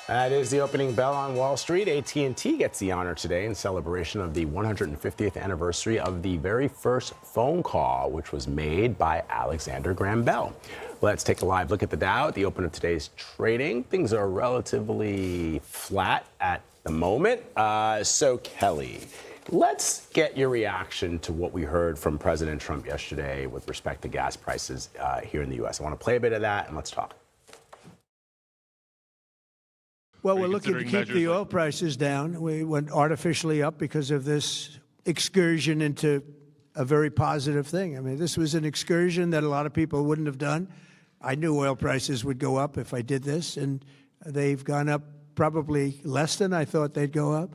That is the opening bell on Wall Street. AT&T gets the honor today in celebration of the 150th anniversary of the very first phone call, which was made by Alexander Graham Bell. Let's take a live look at the Dow at the open of today's trading. Things are relatively flat at the moment. So, Kelly, let's get your reaction to what we heard from President Trump yesterday with respect to gas prices here in the U.S. I want to play a bit of that, and let's talk. Well, we're looking to keep the oil prices down. We went artificially up because of this excursion into a very positive thing. I mean, this was an excursion that a lot of people wouldn't have done. I knew oil prices would go up if I did this, and they've gone up probably less than I thought they'd go up.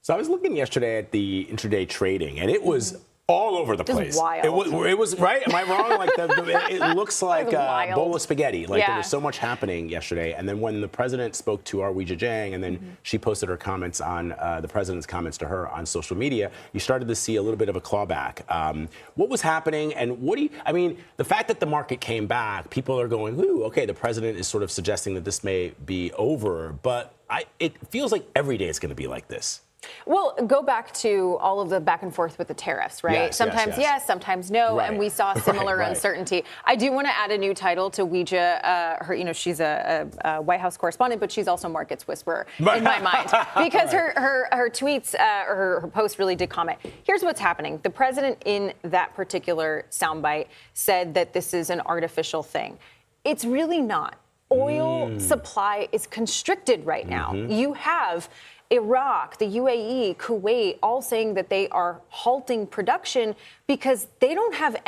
So I was looking yesterday at the intraday trading, and it was all over the place. Wild. It was right. Am I wrong? Like it looks like a bowl of spaghetti. Like there was so much happening yesterday. And then when the president spoke to Arweja Jang, and then she posted her comments on the president's comments to her on social media, you started to see a little bit of a clawback. What was happening? And what do you? I mean, the fact that the market came back, people are going, "Ooh, okay." The president is sort of suggesting that this may be over, but it feels like every day it's going to be like this. Well, go back to all of the back and forth with the tariffs, right? Yes, sometimes yes, sometimes no, right. and we saw similar uncertainty. I do want to add a new title to Weija. She's a White House correspondent, but she's also markets whisperer in my mind because her tweets or her post really did comment. Here's what's happening: the president in that particular soundbite said that this is an artificial thing. It's really not. Oil supply is constricted right now. You have Iraq, the UAE, Kuwait, all saying that they are halting production because they don't have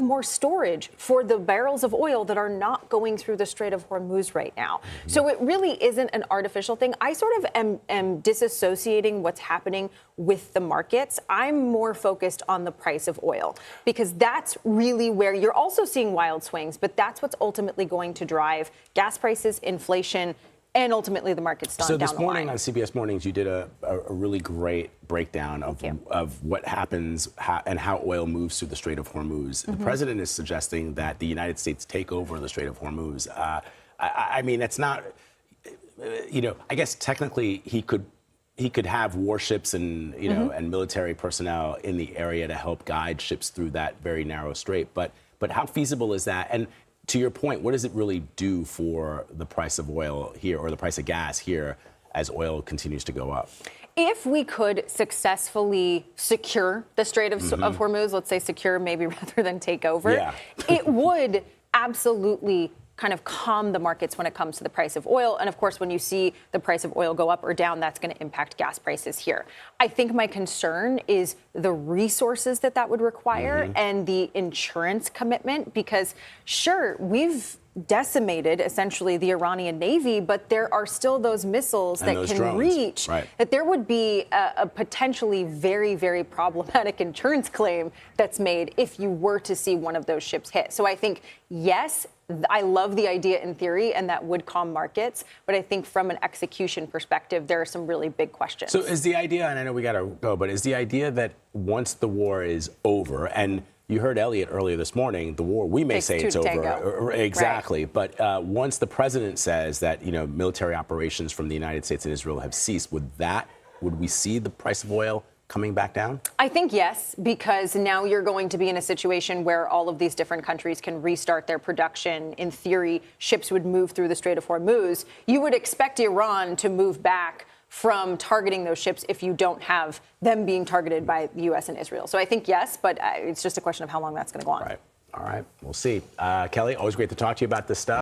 more storage for the barrels of oil that are not going through the Strait of Hormuz right now. So it really isn't an artificial thing. I sort of am disassociating what's happening with the markets. I'm more focused on the price of oil because that's really where you're also seeing wild swings, but that's what's ultimately going to drive gas prices, inflation, and ultimately the market's down the line. So this morning on CBS Mornings, you did a really great breakdown of what happens and how oil moves through the Strait of Hormuz. The president is suggesting that the United States take over the Strait of Hormuz. I mean, it's not, I guess technically he could have warships and, and military personnel in the area to help guide ships through that very narrow strait. But how feasible is that? And to your point, what does it really do for the price of oil here or the price of gas here as oil continues to go up? If we could successfully secure the Strait of Hormuz, let's say secure maybe rather than take over, it would absolutely kind of calm the markets when it comes to the price of oil. And of course, when you see the price of oil go up or down, that's going to impact gas prices here. I think my concern is the resources that would require and the insurance commitment, because sure, we've decimated essentially the Iranian Navy, but there are still those missiles that can drones reach, that there would be a potentially very, very problematic insurance claim that's made if you were to see one of those ships hit. So I think, yes, I love the idea in theory, and that would calm markets. But I think from an execution perspective, there are some really big questions. So is the idea, and I know we got to go, but is the idea that once the war is over, and you heard Elliot earlier this morning, the war, we may say it's over. Exactly. Right. But once the president says that, military operations from the United States and Israel have ceased, would we see the price of oil coming back down? I think yes, because now you're going to be in a situation where all of these different countries can restart their production. In theory, ships would move through the Strait of Hormuz. You would expect Iran to move back from targeting those ships if you don't have them being targeted by the U.S. and Israel. So I think yes, but it's just a question of how long that's going to go on. Right. All right. We'll see. Kelly, always great to talk to you about this stuff.